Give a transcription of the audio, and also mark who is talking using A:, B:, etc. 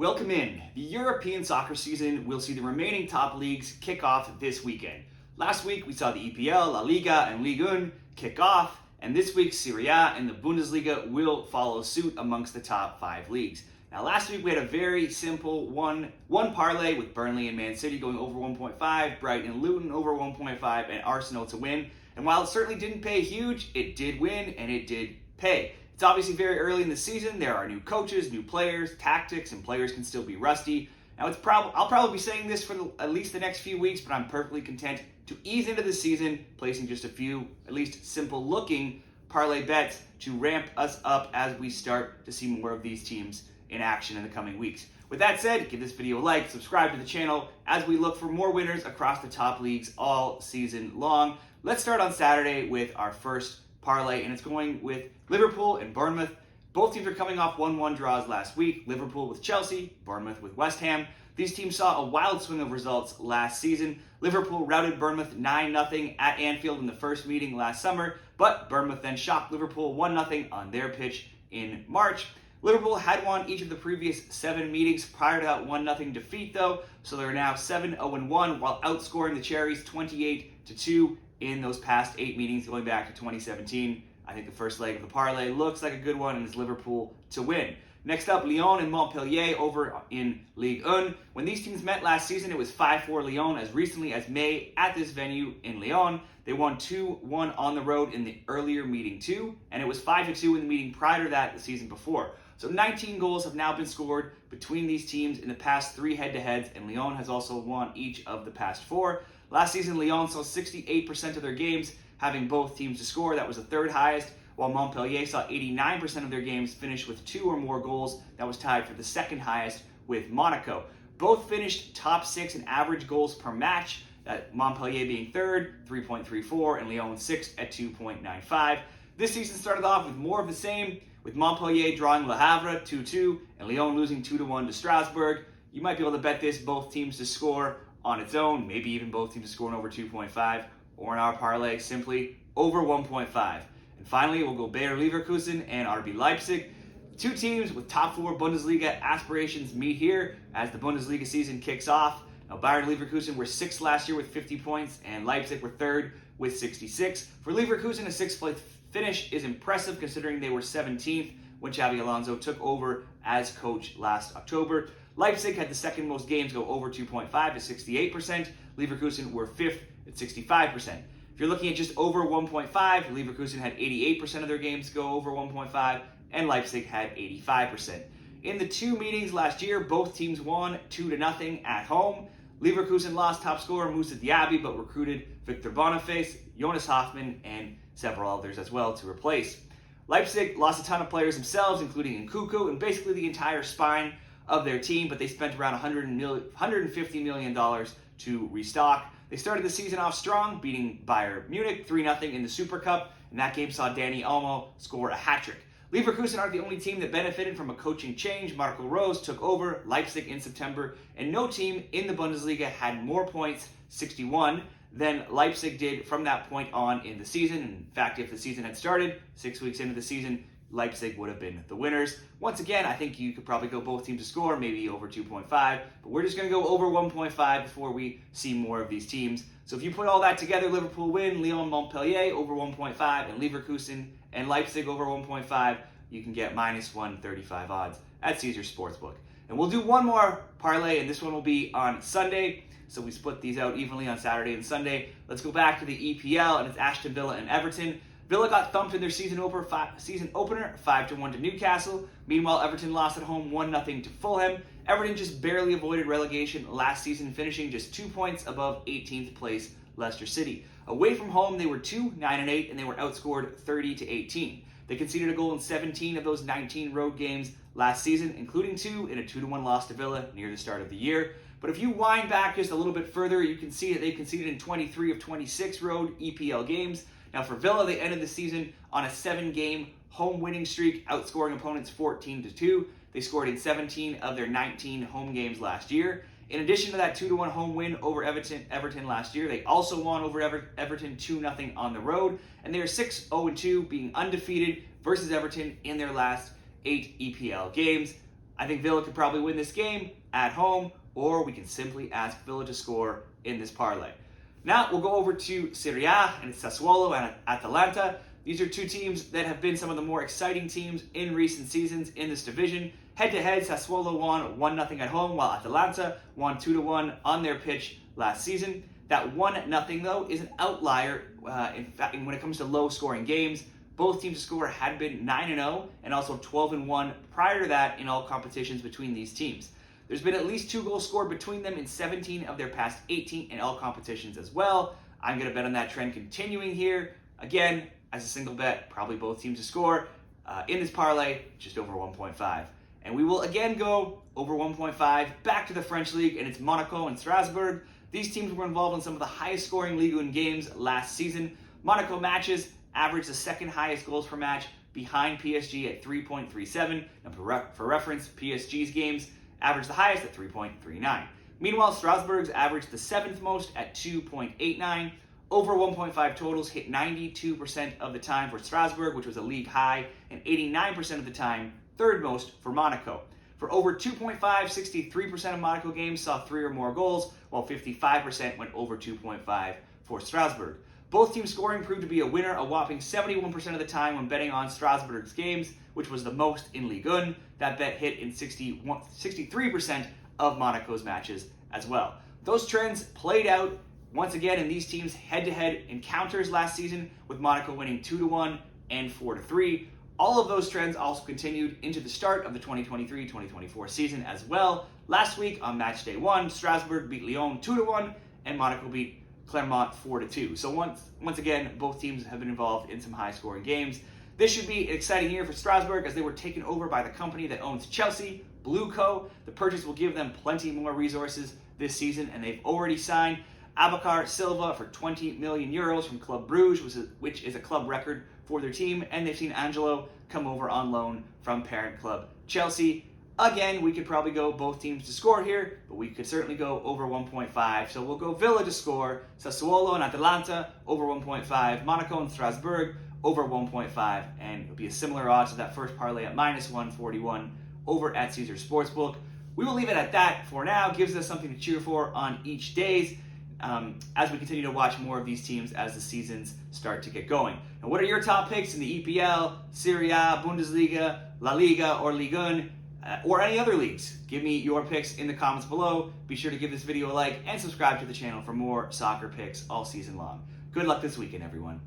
A: Welcome in. The European soccer season will see the remaining top leagues kick off this weekend. Last week we saw the EPL, La Liga, and Ligue kick off, and this week Serie A and the Bundesliga will follow suit amongst the top 5 leagues. Now last week we had a very simple one parlay with Burnley and Man City going over 1.5, Brighton and Luton over 1.5, and Arsenal to win. And while it certainly didn't pay huge, it did win and it did pay. It's obviously very early in the season. There are new coaches, new players, tactics, and players can still be rusty. Now I'll probably be saying this for at least the next few weeks, but I'm perfectly content to ease into the season, placing just a few, at least simple looking parlay bets to ramp us up as we start to see more of these teams in action in the coming weeks. With that said, give this video a like, subscribe to the channel as we look for more winners across the top leagues all season long. Let's start on Saturday with our first parlay, and it's going with Liverpool and Bournemouth. Both teams are coming off 1-1 draws last week. Liverpool with Chelsea, Bournemouth with West Ham. These teams saw a wild swing of results last season. Liverpool routed Bournemouth 9-0 at Anfield in the first meeting last summer, but Bournemouth then shocked Liverpool 1-0 on their pitch in March. Liverpool had won each of the previous 7 meetings prior to that 1-0 defeat, though, so they're now 7-0-1 while outscoring the Cherries 28-2 in those past 8 meetings going back to 2017. I think the first leg of the parlay looks like a good one and is Liverpool to win. Next up, Lyon and Montpellier over in Ligue 1. When these teams met last season, it was 5-4 Lyon as recently as May at this venue in Lyon. They won 2-1 on the road in the earlier meeting too, and it was 5-2 in the meeting prior to that the season before. So 19 goals have now been scored between these teams in the past 3 head-to-heads, and Lyon has also won each of the past 4. Last season, Lyon saw 68% of their games having both teams to score. That was the 3rd highest, while Montpellier saw 89% of their games finish with 2 or more goals. That was tied for the 2nd highest with Monaco. Both finished top 6 in average goals per match, Montpellier being 3rd, 3.34, and Lyon 6th at 2.95. This season started off with more of the same, with Montpellier drawing Le Havre 2-2 and Lyon losing 2-1 to Strasbourg. You might be able to bet this, both teams to score on its own, maybe even both teams to score over 2.5, or in our parlay, simply over 1.5. And finally, we'll go Bayer Leverkusen and RB Leipzig. 2 teams with top 4 Bundesliga aspirations meet here as the Bundesliga season kicks off. Now, Bayer Leverkusen were 6th last year with 50 points, and Leipzig were 3rd with 66. For Leverkusen, a 6th place finish is impressive considering they were 17th when Xabi Alonso took over as coach last October. Leipzig had the 2nd most games go over 2.5 at 68%. Leverkusen were 5th at 65%. If you're looking at just over 1.5, Leverkusen had 88% of their games go over 1.5, and Leipzig had 85%. In the 2 meetings last year, both teams won 2-0 at home. Leverkusen lost top scorer Moussa Diaby, but recruited Victor Boniface, Jonas Hoffmann, and several others as well to replace. Leipzig lost a ton of players themselves, including Nkunku and basically the entire spine of their team, but they spent around $150 million to restock. They started the season off strong, beating Bayern Munich 3-0 in the Super Cup, and that game saw Dani Olmo score a hat-trick. Leverkusen aren't the only team that benefited from a coaching change. Marco Rose took over Leipzig in September, and no team in the Bundesliga had more points, 61, than Leipzig did from that point on in the season. In fact, if the season had started 6 weeks into the season, Leipzig would have been the winners. Once again, I think you could probably go both teams to score, maybe over 2.5, but we're just going to go over 1.5 before we see more of these teams. So if you put all that together, Liverpool win, Lyon Montpellier over 1.5, and Leverkusen and Leipzig over 1.5, you can get minus 135 odds at Caesars Sportsbook. And we'll do one more parlay, and this one will be on Sunday. So we split these out evenly on Saturday and Sunday. Let's go back to the EPL, and it's Aston Villa and Everton. Villa got thumped in their season opener 5-1 to Newcastle. Meanwhile, Everton lost at home 1-0 to Fulham. Everton just barely avoided relegation last season, finishing just 2 points above 18th place Leicester City. Away from home, they were 2-9-8, and they were outscored 30-18. They conceded a goal in 17 of those 19 road games last season, including 2 in a 2-1 loss to Villa near the start of the year. But if you wind back just a little bit further, you can see that they conceded in 23 of 26 road EPL games. Now for Villa, they ended the season on a 7-game home winning streak, outscoring opponents 14-2. They scored in 17 of their 19 home games last year. In addition to that 2-1 home win over Everton last year, they also won over Everton 2-0 on the road, and they are 6-0-2, being undefeated versus Everton in their last 8 EPL games. I think Villa could probably win this game at home, or we can simply ask Villa to score in this parlay. Now we'll go over to Serie A, and it's Sassuolo and Atalanta. These are two teams that have been some of the more exciting teams in recent seasons in this division. Head-to-head, Sassuolo won 1-0 at home, while Atalanta won 2-1 on their pitch last season. That 1-0, though, is an outlier in fact, when it comes to low-scoring games. Both teams to score had been 9-0 and also 12-1 prior to that in all competitions between these teams. There's been at least 2 goals scored between them in 17 of their past 18 in all competitions as well. I'm going to bet on that trend continuing here. Again, as a single bet, probably both teams to score. In this parlay, just over 1.5. And we will again go over 1.5 back to the French League, and it's Monaco and Strasbourg. These teams were involved in some of the highest scoring Ligue games last season. Monaco matches averaged the second highest goals per match behind PSG at 3.37. And for reference, PSG's games averaged the highest at 3.39. Meanwhile, Strasbourg's averaged the 7th most at 2.89. Over 1.5 totals hit 92% of the time for Strasbourg, which was a league high, and 89% of the time, third most for Monaco. For over 2.5, 63% of Monaco games saw 3 or more goals, while 55% went over 2.5 for Strasbourg. Both teams' scoring proved to be a winner a whopping 71% of the time when betting on Strasbourg's games, which was the most in Ligue. That bet hit in 63% of Monaco's matches as well. Those trends played out once again in these teams' head-to-head encounters last season, with Monaco winning 2-1 and 4-3. All of those trends also continued into the start of the 2023-2024 season as well. Last week on match day 1, Strasbourg beat Lyon 2-1, and Monaco beat Clermont 4-2. So once again, both teams have been involved in some high-scoring games. This should be an exciting year for Strasbourg, as they were taken over by the company that owns Chelsea, Blue Co. The purchase will give them plenty more resources this season, and they've already signed Abakar Silva for €20 million from Club Bruges, which is a club record for their team, and they've seen Angelo come over on loan from parent club Chelsea. Again, we could probably go both teams to score here, but we could certainly go over 1.5. So we'll go Villa to score, Sassuolo and Atalanta over 1.5, Monaco and Strasbourg over 1.5, and it'll be a similar odds to that first parlay at minus 141 over at Caesars Sportsbook. We will leave it at that for now. Gives us something to cheer for on each days as we continue to watch more of these teams as the seasons start to get going. And what are your top picks in the EPL, Serie A, Bundesliga, La Liga, or Ligue, or any other leagues? Give me your picks in the comments below. Be sure to give this video a like and subscribe to the channel for more soccer picks all season long. Good luck this weekend, everyone.